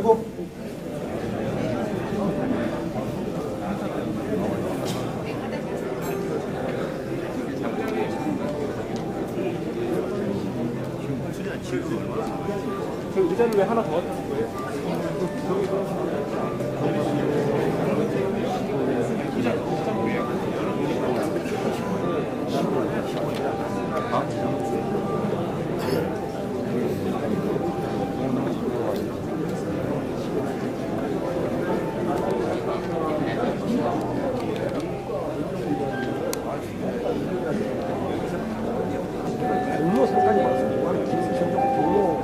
아이고. 그 의자를 왜 하나 더 갖다 줄 거예요? 종로 상관이 많습니다. 종로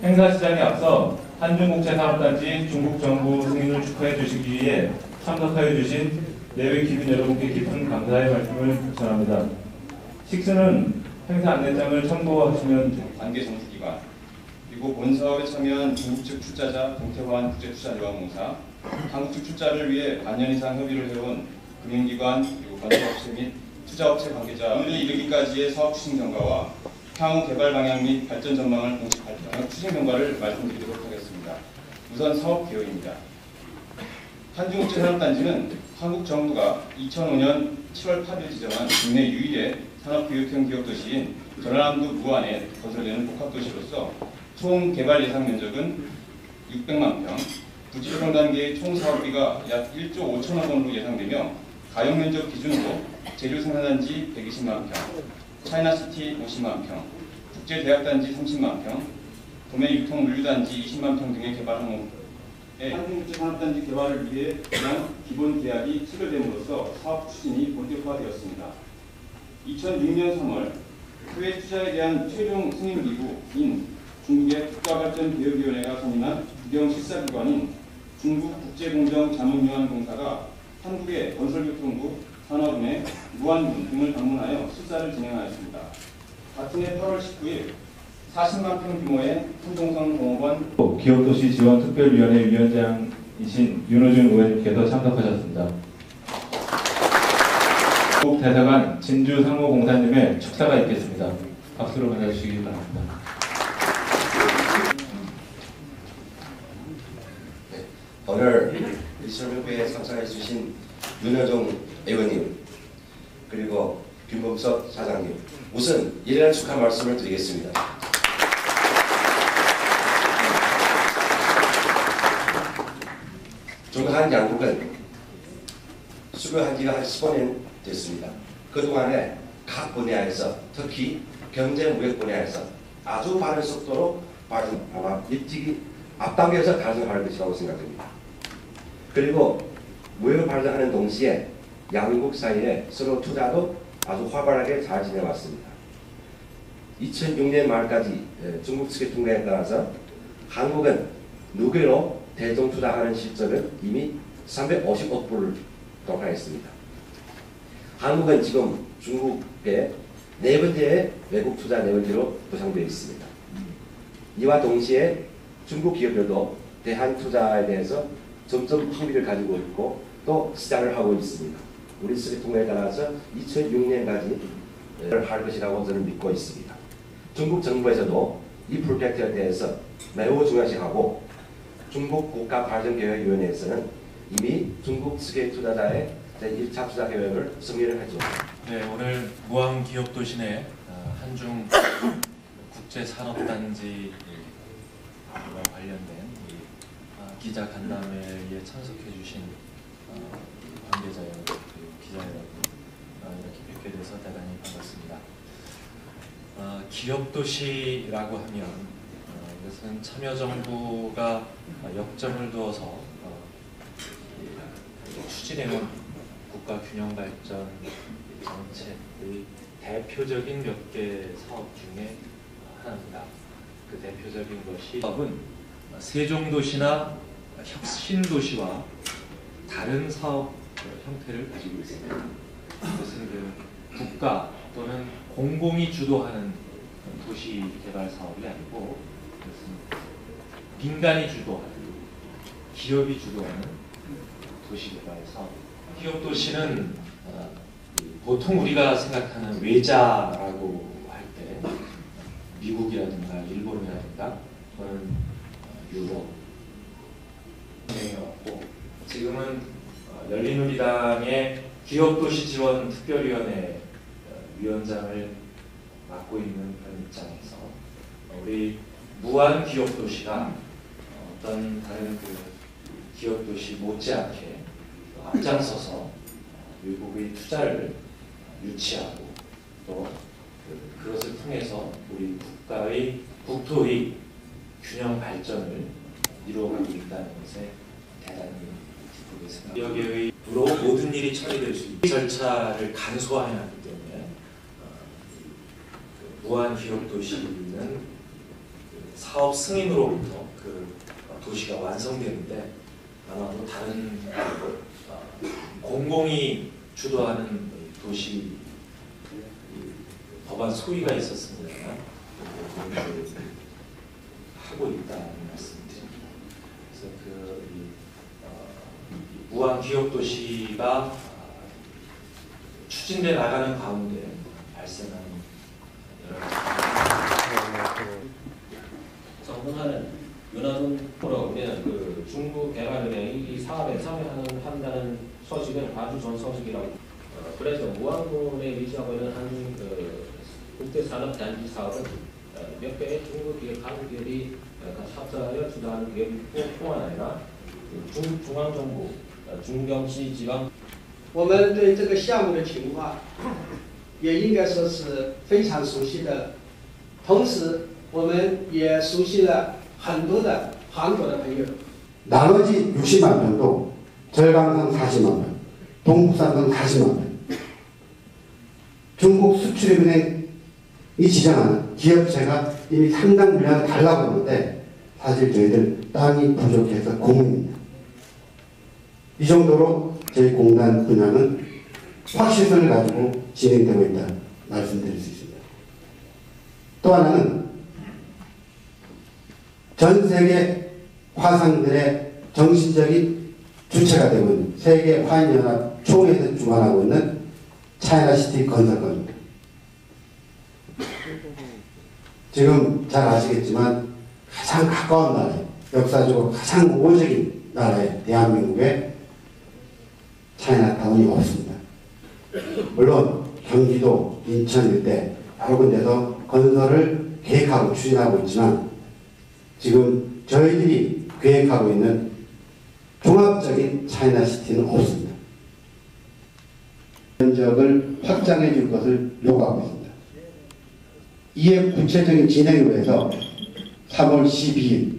행사 시작에 앞서 한중국제산업단지 중국 정부 승인을 축하해 주시기 위해 참석하여 주신 내외 기빈 여러분께 깊은 감사의 말씀을 전합니다. 식수는 행사 안내장을 첨부하시면 관계 정부기관 그리고 본 사업에 참여한 중국 측 출자자 동태환 국제투자유한공사, 한국 측 출자를 위해 반년 이상 협의를 해온 금융기관 그리고 건설업체 및 투자업체 관계자 오늘에 이르기까지의 사업 추진 경과와 향후 개발 방향 및 발전 전망을 공식 발표, 추진 경과를 말씀드리도록 하겠습니다. 우선 사업 개요입니다. 한중국제산업단지는 한국 정부가 2005년 7월 8일 지정한 국내 유일의 산업교육형 기업도시인 전라남도 무안에 건설되는 복합도시로서 총 개발 예상 면적은 600만 평, 부지 조정 단계의 총 사업비가 약 1조 5천억 원으로 예상되며 가용 면적 기준으로 제조 생산단지 120만 평, 차이나시티 50만 평, 국제대학단지 30만 평, 도매 유통 물류단지 20만 평 등의 개발 항목에 한중국제산업단지 개발을 위해 그냥 기본 계약이 체결됨으로써 사업 추진이 본격화되었습니다. 2006년 3월 해외 투자에 대한 최종 승인 기구인 중국의 국가발전개혁위원회가 선임한 국영 실사기관인 중국국제공정자문유한공사가 한국의 건설교통부, 산업은행, 무안군 등을 방문하여 실사를 진행하였습니다. 같은 해 8월 19일 40만 평 규모의 한동성 공업원 기업도시 지원특별위원회 위원장이신 윤호준 의원님께서 참석하셨습니다. 중국 대사관 진주 상무공사님의 축사가 있겠습니다. 박수로 맞아주시기 바랍니다. 네, 오늘 이 설명회에 참석해 주신 윤여정 의원님 그리고 김범석 사장님 우선 이러한 축하 말씀을 드리겠습니다. 중한 양국은 수교한 지가 한 15년 됐습니다. 그동안에 각 분야에서 특히 경제무역 분야에서 아주 빠른 속도로 아마 일찍이 앞당겨서 가능할 것이라고 생각됩니다. 그리고 무역을 발전하는 동시에 양국 사이에 서로 투자도 아주 활발하게 잘 지내왔습니다. 2006년 말까지 중국 측의 통계에 따라서 한국은 누계로 대중 투자하는 실적은 이미 350억 불을 돌파했습니다. 한국은 지금 중국의 네 번째의 외국 투자 내원지로 구성되어 있습니다. 이와 동시에 중국 기업들도 대한 투자에 대해서 점점 흥미를 가지고 있고 또 시작을 하고 있습니다. 우리 측의 통계에 따라서 2006년까지 할 것이라고 저는 믿고 있습니다. 중국 정부에서도 이 프로젝트에 대해서 매우 중요시하고 중국 국가발전계획위원회에서는 이미 중국 측의 투자자의 제1차 투자 계획을 승인을 했죠. 네, 오늘 무안 기업도시 내 한중 국제산업단지와 관련된 기자 간담회에 참석해 주신 관계자 여러분, 그리고 기자 여러분, 이렇게 뵙게 돼서 대단히 반갑습니다. 기업도시라고 하면 이것은 참여정부가 역점을 두어서 추진해온 국가균형발전 정책의 대표적인 몇 개 사업 중에 하나입니다. 그 대표적인 것이 사업은 세종도시나 혁신도시와 다른 사업 형태를 가지고 있습니다. 그것은 그 국가 또는 공공이 주도하는 도시 개발 사업이 아니고 그것은 민간이 주도하는, 기업이 주도하는 도시 개발 사업. 기업 도시는 보통 우리가 생각하는 외자라고 할 때 미국이라든가 일본이라든가 또는 유럽 진행해왔고, 지금은 열린우리당의 기업도시지원특별위원회 위원장을 맡고 있는 그런 입장에서 우리 무한 기업도시가 어떤 다른 그 기업도시 못지않게 앞장서서 외국의 투자를 유치하고 또 그것을 통해서 우리 국가의 국토의 균형 발전을 이루어가고 있다는 것에 대단히 기쁘게 생각합니다. 지역의로 모든 일이 처리될 수 있는 절차를 간소화해야 하기 때문에 무한 기업 도시는 사업 승인으로부터 그 도시가 완성되는데 아마도 다른 공공이 주도하는 도시 법안 소위가 있었습니다. 하고 있다는 말씀드립니다. 그래서 그 무한 기업 도시가 추진돼 나가는 가운데 발생하는 성공하는 윤화동으로 우리는 그 중국 개발은행이 이 사업에 참여한다는 소식은 아주 좋은 소식이라고. 그래서 무안군에 위치하고 있는 한 국제산업단지 사업은 몇 개의 중국 기업, 한국 기업이 합사하여 주도하는 기업뿐만 아니라 중앙정부, 중경시 지방 我们对这个项目的情况也应该说是非常熟悉的，同时我们也熟悉了很多的韩国的朋友。 나머지 60만 명도 절강산 40만 명, 동북산성 40만 명, 중국 수출입은행이 지정하는 기업체가 이미 상당 물량을 달라고 하는데 사실 저희들 땅이 부족해서 고민입니다. 이 정도로 저희 공단 분야는 확실성을 가지고 진행되고 있다 말씀드릴 수 있습니다. 또 하나는 전 세계 화상들의 정신적인 주체가 되고 있는 세계 화인연합 총회에서 주관하고 있는 차이나시티 건설건입니다. 지금 잘 아시겠지만 가장 가까운 나라에, 역사적으로 가장 우호적인 나라에 대한민국에 차이나타운이 없습니다. 물론 경기도, 인천 일대 여러 군데서 건설을 계획하고 추진하고 있지만 지금 저희들이 계획하고 있는 종합적인 차이나시티는 없습니다. 면적을 확장해 줄 것을 요구하고 있습니다. 이에 구체적인 진행을 위해서 3월 12일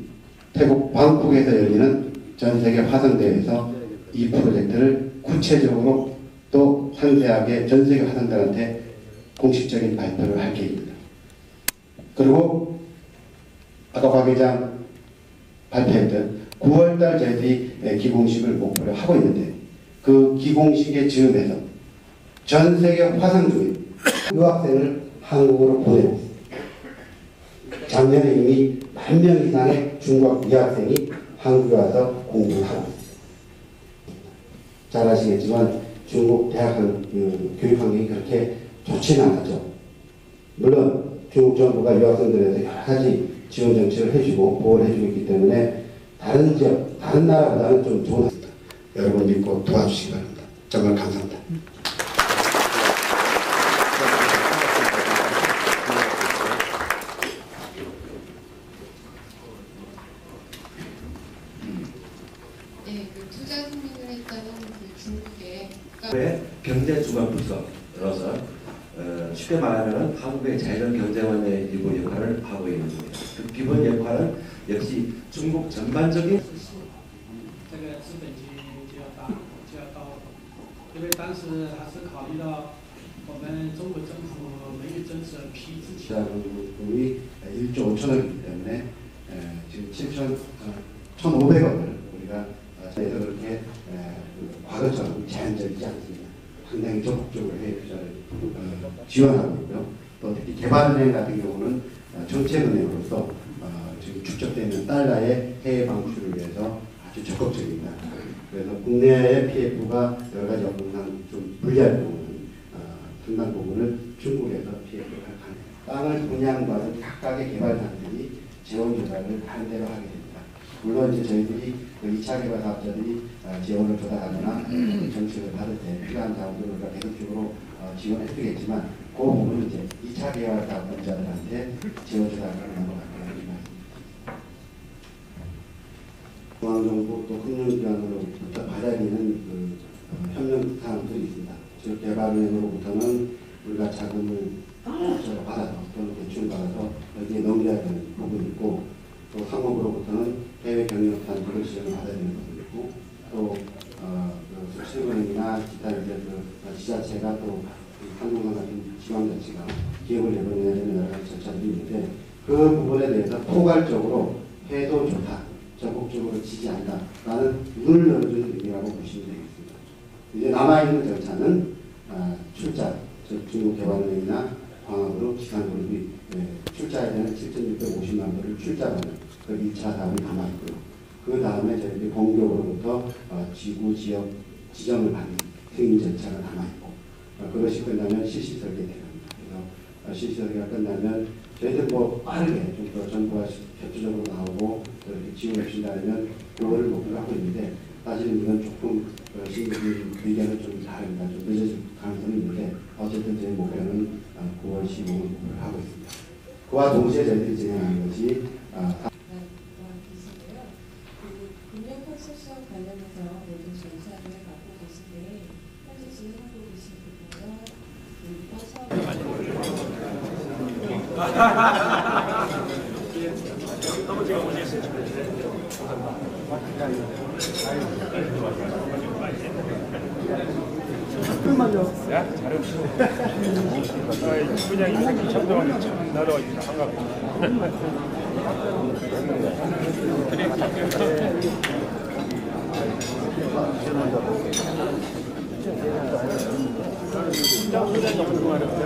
태국 방콕에서 열리는 전세계 화성대회에서 이 프로젝트를 구체적으로 또 상세하게 전세계 화성들한테 공식적인 발표를 할 계획입니다. 그리고 아까 박 회장 발표했던 9월달 저희들이 기공식을 목표로 하고 있는데 그 기공식의 즈음에서 전 세계 화상 중인 유학생을 한국으로 보내고 있습니다. 작년에 이미 1000명 이상의 중국 유학생이 한국에 와서 공부를 하고 있습니다. 잘 아시겠지만 중국 대학 교육 환경이 그렇게 좋지는 않았죠. 물론 중국 정부가 유학생들에 대해서 여러 가지 지원 정책을 해주고 보호를 해주고 있기 때문에 다른 지역, 다른 나라보다는 좀 좋은 학습니다. 여러분 믿고 도와주시기 바랍니다. 정말 감사합니다. 경제주관부서로서 쉽게 말하면 한국의 자연경제원의 일부 역할을 하고 있는 겁니다. 그 기본 역할은 역시 중국 전반적인 这个资本金就要高，因为当时还是考虑到我们中国政府没有正式批之前。 자금이 1조 5천억이기 때문에 지금 1,500억을 우리가 그래서 그렇게 과거처럼 제한적이지 않습니다. 상당히 적극적으로 해외 투자를 지원하고 있고요. 또 특히 개발은행 같은 경우는 정책은행으로서 지금 축적되는 달러의 해외 방출을 위해서 아주 적극적입니다. 그래서 국내의 PF가 여러 가지 업무상 좀 불리할 경우는 상당 부분을 중국에서 PF를 가능합니다. 땅을 분양받은 각각의 개발사들이 재원 조달을 하는 대로 하게 됩니다. 물론 이제 저희들이 그 2차 개발 사업자들이 지원을 조달하거나 정책을 받을 때 필요한 자원들을 우리가 계속적으로 지원해드리겠지만 그 부분은 이제 2차 개발 사업자들한테 지원 조달을 넘어갈 거라는 말씀입니다. 중앙정부 또 금융기관으로부터 받아야 되는 그 협력 사항도 있습니다. 즉 개발은행으로부터는 우리가 자금을 받아서 또는 대출 받아서 여기에 넘겨야 되는 부분이 있고 또 상업으로부터는 해외 경력 단지를 지원을 받아야 되는 부분이 있고 또 수출은행이나 기타 이제 그 지자체가 또 한국과 같은 지방자치가 기업을 내보내야 되는 여러 가지 절차들이 있는데 그 부분에 대해서 포괄적으로 해도 좋다, 적극적으로 지지한다라는 문을 열어주는 의미라고 보시면 되겠습니다. 이제 남아있는 절차는 출자, 즉 중국 개발은행이나 광학으로 기관그룹이 출자에 대한 7,650만 불을 출자받는 그 2차 사업이 남아있고요. 그 다음에 저희들이 공격으로부터 지구, 지역 지정을 받는 승인 절차가 남아있고 그것이 끝나면 실시 설계됩니다. 그래서 실시 설계가 끝나면 저희들 뭐 빠르게 좀 더 정부가 협조적으로 나오고 이렇게 지원해 주신다면 그거를 목표로 하고 있는데 사실은 이건 조금 시민들 의견은 좀 다릅니다. 좀 늦어질 가능성이 있는데 어쨌든 저희 목표는 9월 15일 목표를 하고 있습니다. 그와 동시에 저희들이 진행하는 것이 금융 컨소시엄 관련해서 모든 조사를 맡고 계신데 현재 진행하고 계신 야, 잘했어. 그냥 이 새끼 참동하니 참 나도 한갑. 진짜 소장이 엄청 많은데.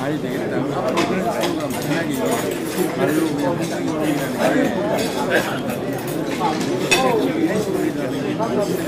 많이 되겠다. 앞으로 그런 친구가 만약에 말로 그냥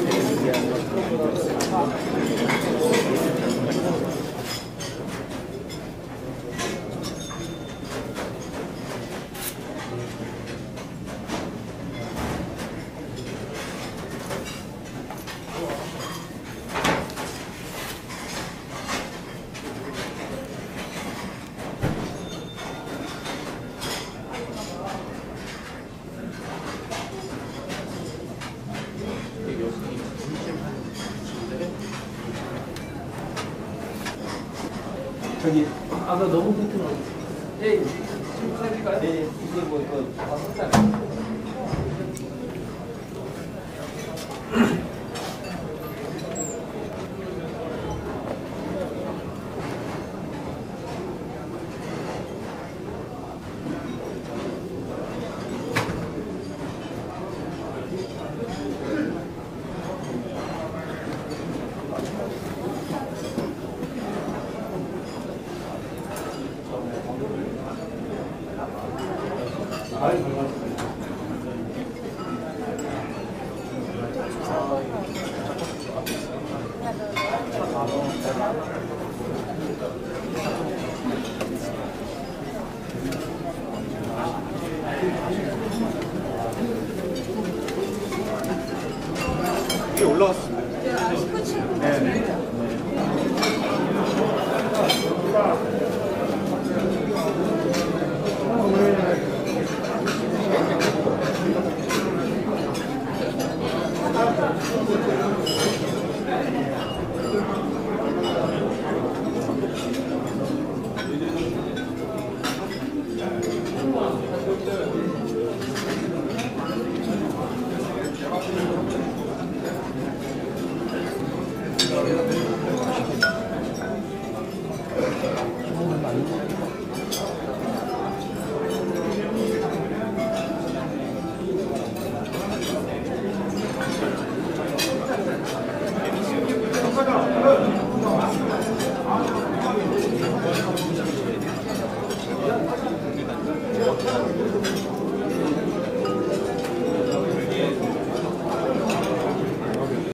저기 아까 너무 붙어. 예, 지금 네, 이게 뭐그 다섯 달. 위에 올라갔습니다. 네. 많이